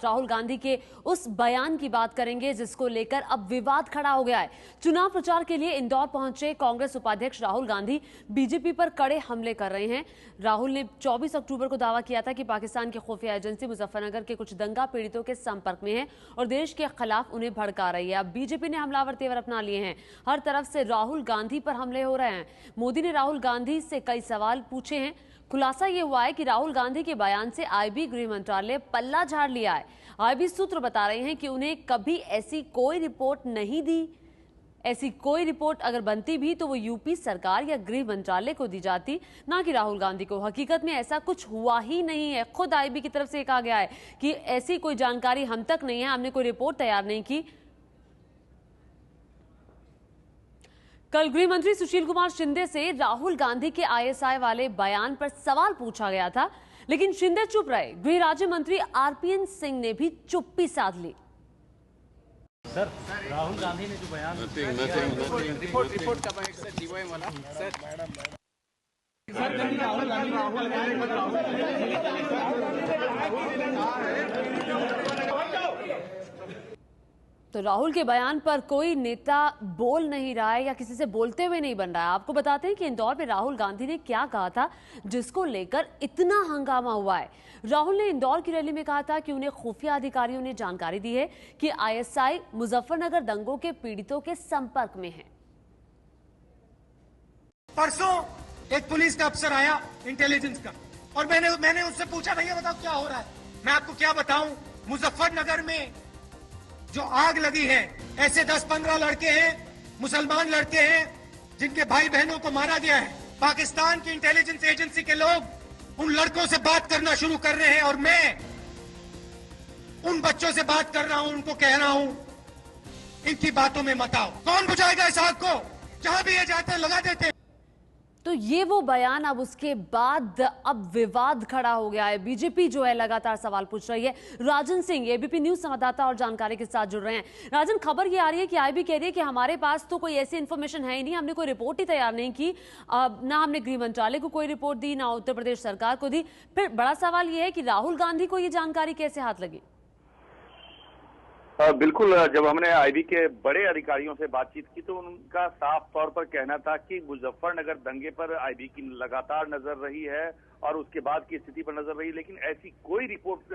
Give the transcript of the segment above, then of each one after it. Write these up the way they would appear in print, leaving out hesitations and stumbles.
राहुल गांधी के उस बयान की बात करेंगे जिसको लेकर अब विवाद खड़ा हो गया है। चुनाव प्रचार के लिए इंदौर पहुंचे कांग्रेस उपाध्यक्ष राहुल गांधी बीजेपी पर कड़े हमले कर रहे हैं। राहुल ने 24 अक्टूबर को दावा किया था कि पाकिस्तान की खुफिया एजेंसी मुजफ्फरनगर के कुछ दंगा पीड़ितों के संपर्क में है और देश के खिलाफ उन्हें भड़का रही है। अब बीजेपी ने हमलावर तेवर अपना लिए हैं, हर तरफ से राहुल गांधी पर हमले हो रहे हैं। मोदी ने राहुल गांधी से कई सवाल पूछे हैं। खुलासा यह हुआ है कि राहुल गांधी के बयान से आईबी गृह मंत्रालय पल्ला झाड़ लिया है। आईबी सूत्र बता रहे हैं कि उन्हें कभी ऐसी कोई रिपोर्ट नहीं दी। ऐसी कोई रिपोर्ट अगर बनती भी तो वो यूपी सरकार या गृह मंत्रालय को दी जाती, ना कि राहुल गांधी को। हकीकत में ऐसा कुछ हुआ ही नहीं है। खुद आईबी की तरफ से कहा गया है कि ऐसी कोई जानकारी हम तक नहीं है, हमने कोई रिपोर्ट तैयार नहीं की। कल गृह मंत्री सुशील कुमार शिंदे से राहुल गांधी के आईएसआई वाले बयान पर सवाल पूछा गया था, लेकिन शिंदे चुप रहे। गृह राज्य मंत्री आरपीएन सिंह ने भी चुप्पी साध ली। सर, राहुल गांधी ने जो बयान रिपोर्ट का जीवोएम वाला सर राहुल तो राहुल के बयान पर कोई नेता बोल नहीं रहा है या किसी से बोलते हुए नहीं बन रहा है। आपको बताते हैं कि इंदौर में राहुल गांधी ने क्या कहा था जिसको लेकर इतना हंगामा हुआ है। राहुल ने इंदौर की रैली में कहा था कि उन्हें खुफिया अधिकारियों ने जानकारी दी है कि आईएसआई मुजफ्फरनगर दंगों के पीड़ितों के संपर्क में है। परसों एक पुलिस का अफसर आया इंटेलिजेंस का, और मैंने उससे पूछा भैया बताओ क्या हो रहा है। मैं आपको क्या बताऊं, मुजफ्फरनगर में जो आग लगी है, ऐसे 10-15 लड़के हैं, मुसलमान लड़के हैं जिनके भाई बहनों को मारा गया है। पाकिस्तान की इंटेलिजेंस एजेंसी के लोग उन लड़कों से बात करना शुरू कर रहे हैं और मैं उन बच्चों से बात कर रहा हूं, उनको कह रहा हूं इनकी बातों में मत आओ। कौन बुझाएगा इस आग को? जहां भी ये जाते हैं लगा देते हैं। तो ये वो बयान, अब उसके बाद अब विवाद खड़ा हो गया है। बीजेपी जो है लगातार सवाल पूछ रही है। राजन सिंह एबीपी न्यूज संवाददाता और जानकारी के साथ जुड़ रहे हैं। राजन, खबर ये आ रही है कि आईबी कह रही है कि हमारे पास तो कोई ऐसी इन्फॉर्मेशन है ही नहीं, हमने कोई रिपोर्ट ही तैयार नहीं की, ना हमने गृह मंत्रालय को कोई रिपोर्ट दी, ना उत्तर प्रदेश सरकार को दी। फिर बड़ा सवाल यह है कि राहुल गांधी को ये जानकारी कैसे हाथ लगी? बिल्कुल, जब हमने आईबी के बड़े अधिकारियों से बातचीत की तो उनका साफ तौर पर कहना था कि मुजफ्फरनगर दंगे पर आईबी की लगातार नजर रही है और उसके बाद की स्थिति पर नजर रही, लेकिन ऐसी कोई रिपोर्ट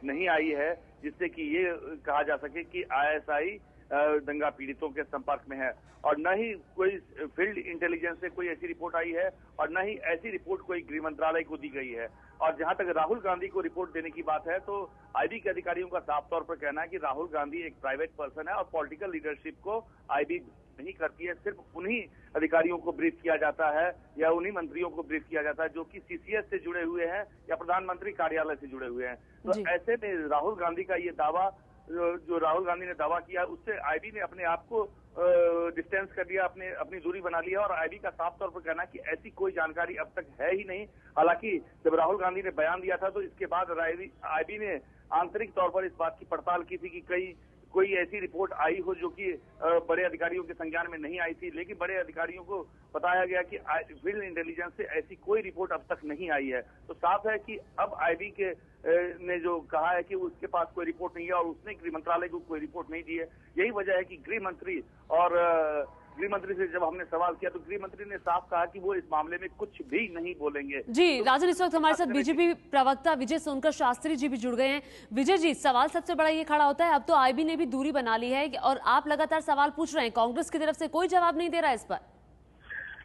नहीं आई है जिससे कि ये कहा जा सके कि आईएसआई दंगा पीड़ितों के संपर्क में है, और न ही कोई फील्ड इंटेलिजेंस से कोई ऐसी रिपोर्ट आई है और न ही ऐसी रिपोर्ट कोई गृह मंत्रालय को दी गई है। और जहां तक राहुल गांधी को रिपोर्ट देने की बात है तो आईबी के अधिकारियों का साफ तौर पर कहना है कि राहुल गांधी एक प्राइवेट पर्सन है और पॉलिटिकल लीडरशिप को आईबी नहीं करती है। सिर्फ उन्हीं अधिकारियों को ब्रीफ किया जाता है या उन्हीं मंत्रियों को ब्रीफ किया जाता है जो कि सीसीएस से जुड़े हुए हैं या प्रधानमंत्री कार्यालय से जुड़े हुए हैं। तो ऐसे में राहुल गांधी का ये दावा, जो राहुल गांधी ने दावा किया, उससे आईबी ने अपने आप को डिस्टेंस कर लिया, अपनी दूरी बना लिया। और आईबी का साफ तौर पर कहना कि ऐसी कोई जानकारी अब तक है ही नहीं। हालांकि जब राहुल गांधी ने बयान दिया था तो इसके बाद आईबी ने आंतरिक तौर पर इस बात की पड़ताल की थी कि कोई ऐसी रिपोर्ट आई हो जो कि बड़े अधिकारियों के संज्ञान में नहीं आई थी, लेकिन बड़े अधिकारियों को बताया गया कि फील्ड इंटेलिजेंस से ऐसी कोई रिपोर्ट अब तक नहीं आई है। तो साफ है कि अब आईबी के ने जो कहा है कि उसके पास कोई रिपोर्ट नहीं है और उसने गृह मंत्रालय को कोई रिपोर्ट नहीं दी है। यही वजह है कि गृह मंत्री से जब हमने सवाल किया तो गृह मंत्री ने साफ कहा कि वो इस मामले में कुछ भी नहीं बोलेंगे। जी राजन, इस वक्त हमारे साथ बीजेपी प्रवक्ता विजय सोनकर शास्त्री जी भी जुड़ गए हैं। विजय जी, सवाल सबसे बड़ा ये खड़ा होता है, अब तो आईबी ने भी दूरी बना ली है और आप लगातार सवाल पूछ रहे हैं, कांग्रेस की तरफ से कोई जवाब नहीं दे रहा है इस पर।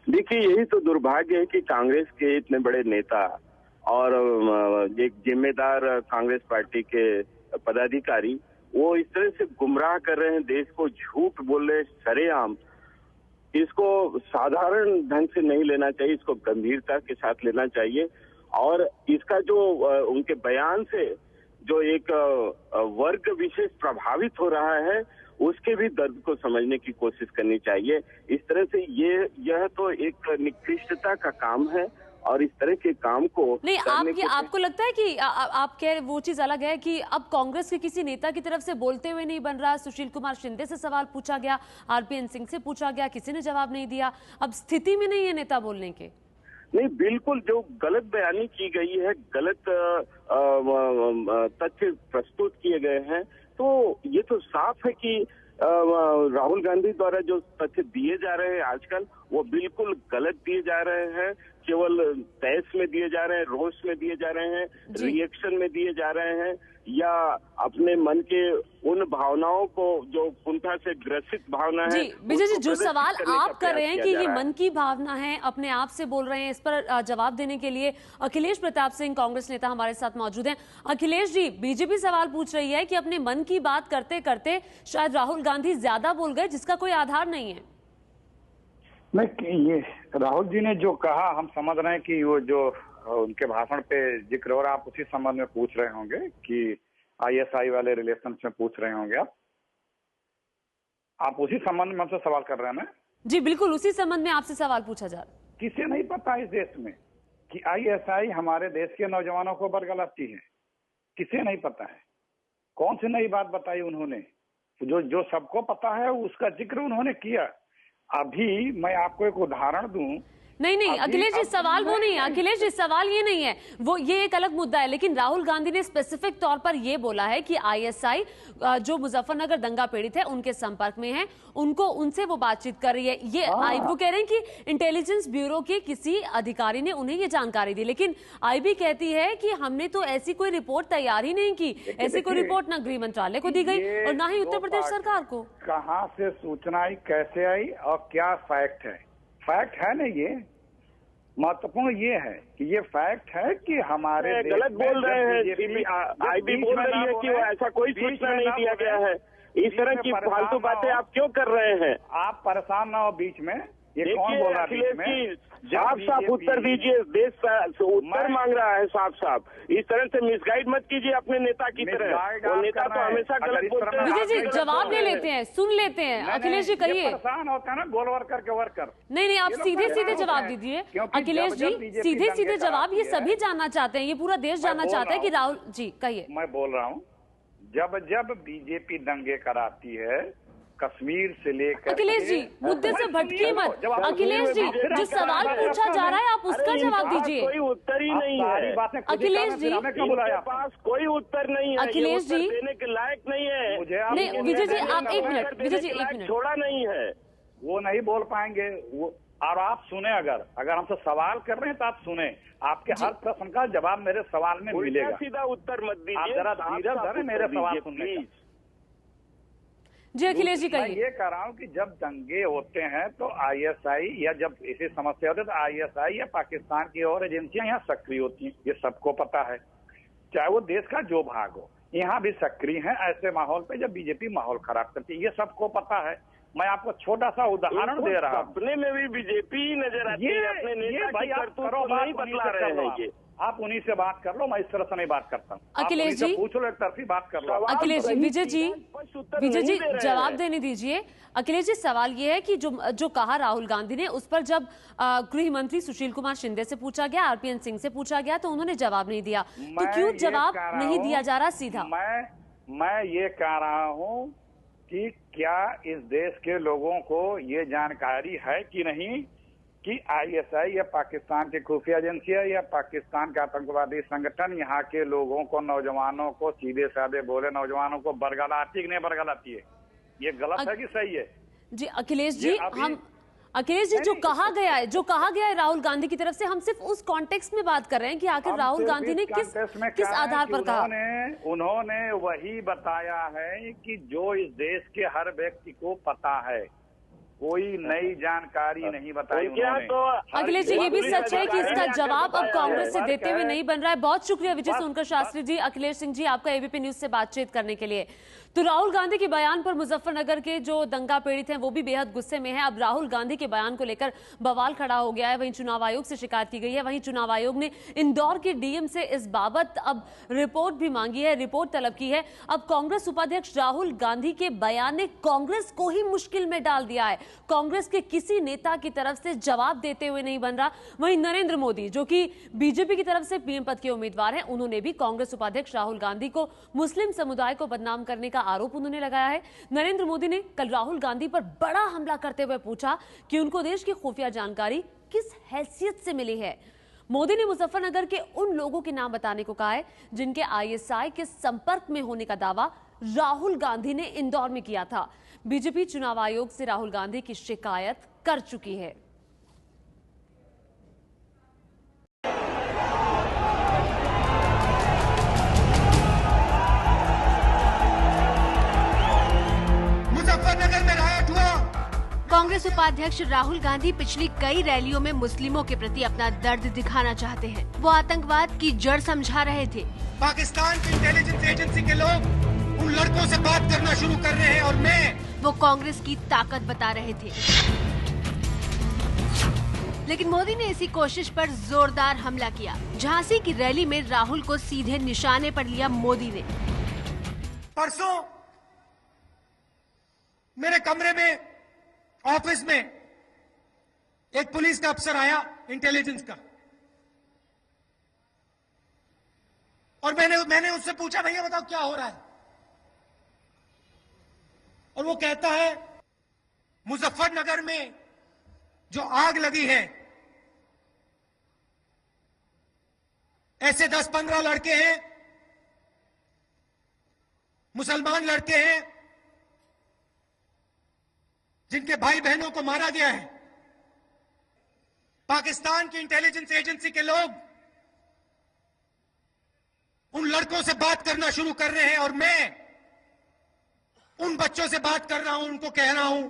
देखिए, यही तो दुर्भाग्य है कि कांग्रेस के इतने बड़े नेता और एक जिम्मेदार कांग्रेस पार्टी के पदाधिकारी वो इस तरह से गुमराह कर रहे हैं देश को, झूठ बोल रहे सरेआम। इसको साधारण ढंग से नहीं लेना चाहिए, इसको गंभीरता के साथ लेना चाहिए। और इसका जो उनके बयान से जो एक वर्ग विशेष प्रभावित हो रहा है उसके भी दर्द को समझने की कोशिश करनी चाहिए। इस तरह से यह तो एक निकृष्टता का काम है और इस तरह के काम को नहीं, आपको लगता है कि आप कह वो चीज अलग है कि अब कांग्रेस के किसी नेता की तरफ से बोलते हुए नहीं बन रहा। सुशील कुमार शिंदे से सवाल पूछा गया, आरपीएन सिंह से पूछा गया, किसी ने जवाब नहीं दिया। अब स्थिति में नहीं है नेता बोलने के। नहीं, बिल्कुल जो गलत बयानी की गई है, गलत तथ्य प्रस्तुत किए गए हैं, तो ये तो साफ है कि राहुल गांधी द्वारा जो तथ्य दिए जा रहे हैं आजकल, वो बिल्कुल गलत दिए जा रहे हैं। केवल तहस में दिए जा रहे हैं, रोष में दिए जा रहे हैं, रिएक्शन में दिए जा रहे हैं, या अपने मन के उन भावनाओं को जो कुंठा से ग्रसित भावना है। जी विजय जी, जो सवाल आप कर रहे हैं कि ये मन की भावना है, अपने आप से बोल रहे हैं, इस पर जवाब देने के लिए अखिलेश प्रताप सिंह कांग्रेस नेता हमारे साथ मौजूद हैं। अखिलेश जी, बीजेपी सवाल पूछ रही है कि अपने मन की बात करते करते शायद राहुल गांधी ज्यादा बोल गए, जिसका कोई आधार नहीं है। नहीं, ये राहुल जी ने जो कहा, हम समझ रहे हैं कि वो जो उनके भाषण पे जिक्र हो रहा, आप उसी संबंध में पूछ रहे होंगे कि आईएसआई वाले रिलेशन में पूछ रहे होंगे आप उसी संबंध में हमसे सवाल कर रहे हैं ना? जी बिल्कुल, उसी संबंध में आपसे सवाल पूछा जा रहा है। किसे नहीं पता इस देश में कि आईएसआई हमारे देश के नौजवानों को बरगलाती है? किसे नहीं पता है? कौन सी नई बात बताई उन्होंने? जो सबको पता है उसका जिक्र उन्होंने किया। अभी मैं आपको एक उदाहरण दूं। नहीं अखिलेश जी, सवाल वो नहीं है। अखिलेश जी, सवाल ये नहीं है, वो ये एक अलग मुद्दा है। लेकिन राहुल गांधी ने स्पेसिफिक तौर पर ये बोला है कि आईएसआई जो मुजफ्फरनगर दंगा पीड़ित है उनके संपर्क में है, उनसे वो बातचीत कर रही है। ये वो कह रहे हैं कि इंटेलिजेंस ब्यूरो के किसी अधिकारी ने उन्हें ये जानकारी दी, लेकिन आईबी कहती है कि हमने तो ऐसी कोई रिपोर्ट तैयार ही नहीं की। ऐसी कोई रिपोर्ट ना गृह मंत्रालय को दी गई और ना ही उत्तर प्रदेश सरकार को। कहाँ से सूचना आई, कैसे आई और क्या फैक्ट है? फैक्ट है ना, ये महत्वपूर्ण ये है कि ये फैक्ट है कि हमारे गलत बोल रहे हैं। आईबी बोल रही है कि ऐसा कोई सूचना नहीं दिया गया है। इस तरह की फालतू बातें आप क्यों कर रहे हैं? आप परेशान ना हो बीच में। ये कौन बोल रहा है बीच में? साफ साफ उत्तर दीजिए। देश उत्तर मांग रहा है साफ साफ। इस तरह से मिसगाइड मत कीजिए अपने नेता की तरह। वो नेता तो हमेशा गलत बोलते हैं। विजय जी, जवाब ले लेते हैं, सुन लेते हैं। अखिलेश जी कहिए। परेशान होता है ना गोल वर्कर के वर्कर। नहीं, आप सीधे सीधे जवाब दीजिए। अखिलेश जी, सीधे सीधे जवाब। ये सभी जानना चाहते हैं, ये पूरा देश जानना चाहता है कि राहुल जी कहिए। मैं बोल रहा हूँ, जब बीजेपी दंगे कराती है कश्मीर से लेकर। अखिलेश जी, मुद्दे से भटकिए मत। अखिलेश जी, जो सवाल पूछा जा रहा है आप उसका जवाब दीजिए। कोई उत्तर ही नहीं है। अखिलेश जी, इनके पास कोई उत्तर नहीं है। अखिलेश जी देने के लायक नहीं है। नहीं विजय जी, आप एक मिनट। विजय जी, एक मिनट। छोड़ा नहीं है, वो नहीं बोल पाएंगे वो। और आप सुने, अगर हमसे सवाल कर रहे हैं तो आप सुने। आपके हर प्रश्न का जवाब मेरे सवाल में मिलेगा। सीधा उत्तर मत दीजिए। आप जरा धीरज धरे मेरे सवाल सुनने का। जी अखिलेश जी कहिए। मैं ये कह रहा हूँ कि जब दंगे होते हैं तो आईएसआई, या जब ऐसी समस्या होती है तो आईएसआई या पाकिस्तान की और एजेंसियां यहाँ सक्रिय होती हैं। ये सबको पता है, चाहे वो देश का जो भाग हो। यहाँ भी सक्रिय है ऐसे माहौल पे जब बीजेपी माहौल खराब करती है। ये सबको पता है। मैं आपको छोटा सा उदाहरण दे रहा हूँ। अपने में भी बीजेपी नजर आती है। अपने नेता की करतूत को नहीं बतला रहे हैं। ये आप उन्हीं से बात कर लो, मैं इस तरह से नहीं बात करता हूँ। अखिलेश जी पूछ लो, एक तरफी बात कर लो। अखिलेश जी, विजय जी जवाब देने दीजिए। अखिलेश जी, सवाल ये है कि जो कहा राहुल गांधी ने, उस पर जब गृह मंत्री सुशील कुमार शिंदे से पूछा गया, आरपीएन सिंह से पूछा गया, तो उन्होंने जवाब नहीं दिया। तो क्यों जवाब नहीं दिया जा रहा सीधा? मैं ये कह रहा हूँ कि क्या इस देश के लोगों को ये जानकारी है कि नहीं कि आईएसआई या पाकिस्तान की खुफिया एजेंसियां या पाकिस्तान का आतंकवादी संगठन यहाँ के लोगों को, नौजवानों को, सीधे साधे बोले नौजवानों को बरगलाती कि नहीं बरगलाती है? ये गलत है कि सही है? जी अखिलेश जी, अखिलेश जी, जो कहा गया है राहुल गांधी की तरफ से, हम सिर्फ उस कॉन्टेक्स्ट में बात कर रहे हैं कि आखिर राहुल गांधी ने किस आधार पर कहा। उन्होंने वही बताया है कि जो इस देश के हर व्यक्ति को पता है, कोई नई जानकारी नहीं बताई उन्होंने। तो अखिलेश जी, ये भी सच है कि इसका जवाब अब कांग्रेस से देते हुए नहीं बन रहा है। बहुत शुक्रिया विजय सोनकर शास्त्री जी, अखिलेश सिंह जी, आपका एबीपी न्यूज से बातचीत करने के लिए। तो राहुल गांधी के बयान पर मुजफ्फरनगर के जो दंगा पीड़ित हैं वो भी बेहद गुस्से में हैं। अब राहुल गांधी के बयान को लेकर बवाल खड़ा हो गया है। वहीं चुनाव आयोग से शिकायत की गई है। वहीं चुनाव आयोग ने इंदौर के डीएम से इस बाबत अब रिपोर्ट भी मांगी है, रिपोर्ट तलब की है। अब कांग्रेस उपाध्यक्ष राहुल गांधी के बयान ने कांग्रेस को ही मुश्किल में डाल दिया है। कांग्रेस के किसी नेता की तरफ से जवाब देते हुए नहीं बन रहा। वहीं नरेंद्र मोदी, जो कि बीजेपी की तरफ से पीएम पद के उम्मीदवार हैं, उन्होंने भी कांग्रेस उपाध्यक्ष राहुल गांधी को मुस्लिम समुदाय को बदनाम करने का आरोप उन्होंने लगाया है। नरेंद्र मोदी ने कल राहुल गांधी पर बड़ा हमला करते हुए पूछा कि उनको देश की खुफिया जानकारी किस हैसियत से मिली है? मोदी ने मुजफ्फरनगर के उन लोगों के नाम बताने को कहा है जिनके आईएसआई के संपर्क में होने का दावा राहुल गांधी ने इंदौर में किया था। बीजेपी चुनाव आयोग से राहुल गांधी की शिकायत कर चुकी है। मुजफ्फरनगर में रायट हुआ। कांग्रेस उपाध्यक्ष राहुल गांधी पिछली कई रैलियों में मुस्लिमों के प्रति अपना दर्द दिखाना चाहते हैं। वो आतंकवाद की जड़ समझा रहे थे। पाकिस्तान की इंटेलिजेंस एजेंसी के लोग उन लड़कों से बात करना शुरू कर रहे हैं और वो कांग्रेस की ताकत बता रहे थे। लेकिन मोदी ने इसी कोशिश पर जोरदार हमला किया। झांसी की रैली में राहुल को सीधे निशाने पर लिया मोदी ने। परसों मेरे कमरे में, ऑफिस में एक पुलिस का अफसर आया, इंटेलिजेंस का, और मैंने उससे पूछा, भैया बताओ क्या हो रहा है? और वो कहता है, मुजफ्फरनगर में जो आग लगी है, ऐसे 10-15 लड़के हैं, मुसलमान लड़के हैं, जिनके भाई बहनों को मारा गया है। पाकिस्तान की इंटेलिजेंस एजेंसी के लोग उन लड़कों से बात करना शुरू कर रहे हैं और मैं उन बच्चों से बात कर रहा हूं, उनको कह रहा हूं,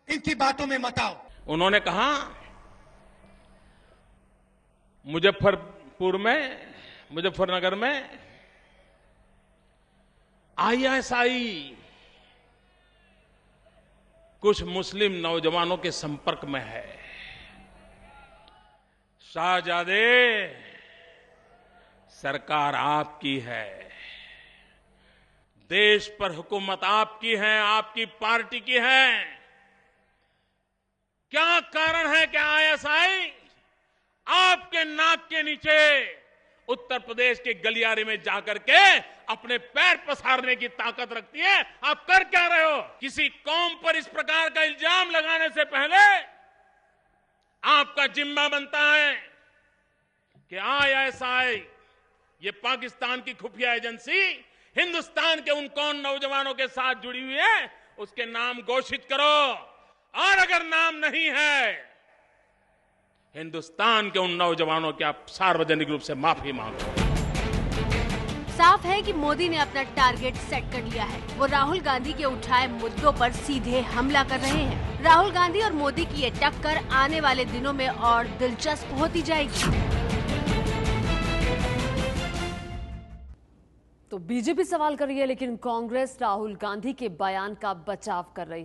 इनकी बातों में मत आओ। उन्होंने कहा मुजफ्फरनगर में आईएसआई कुछ मुस्लिम नौजवानों के संपर्क में है। शाहजादे, सरकार आपकी है, देश पर हुकूमत आपकी है, आपकी पार्टी की है। क्या कारण है कि आईएसआई आपके नाक के नीचे उत्तर प्रदेश के गलियारे में जाकर के अपने पैर पसारने की ताकत रखती है? आप कर क्या रहे हो? किसी कौम पर इस प्रकार का इल्जाम लगाने से पहले आपका जिम्मा बनता है कि आईएसआई, ये पाकिस्तान की खुफिया एजेंसी, हिंदुस्तान के उन कौन नौजवानों के साथ जुड़ी हुई है, उसके नाम घोषित करो। और अगर नाम नहीं है, हिंदुस्तान के उन नौजवानों की आप सार्वजनिक रूप से माफी मांगो। साफ है कि मोदी ने अपना टारगेट सेट कर लिया है। वो राहुल गांधी के उठाए मुद्दों पर सीधे हमला कर रहे हैं। राहुल गांधी और मोदी की ये टक्कर आने वाले दिनों में और दिलचस्प होती जाएगी। तो बीजेपी सवाल कर रही है, लेकिन कांग्रेस राहुल गांधी के बयान का बचाव कर रही है।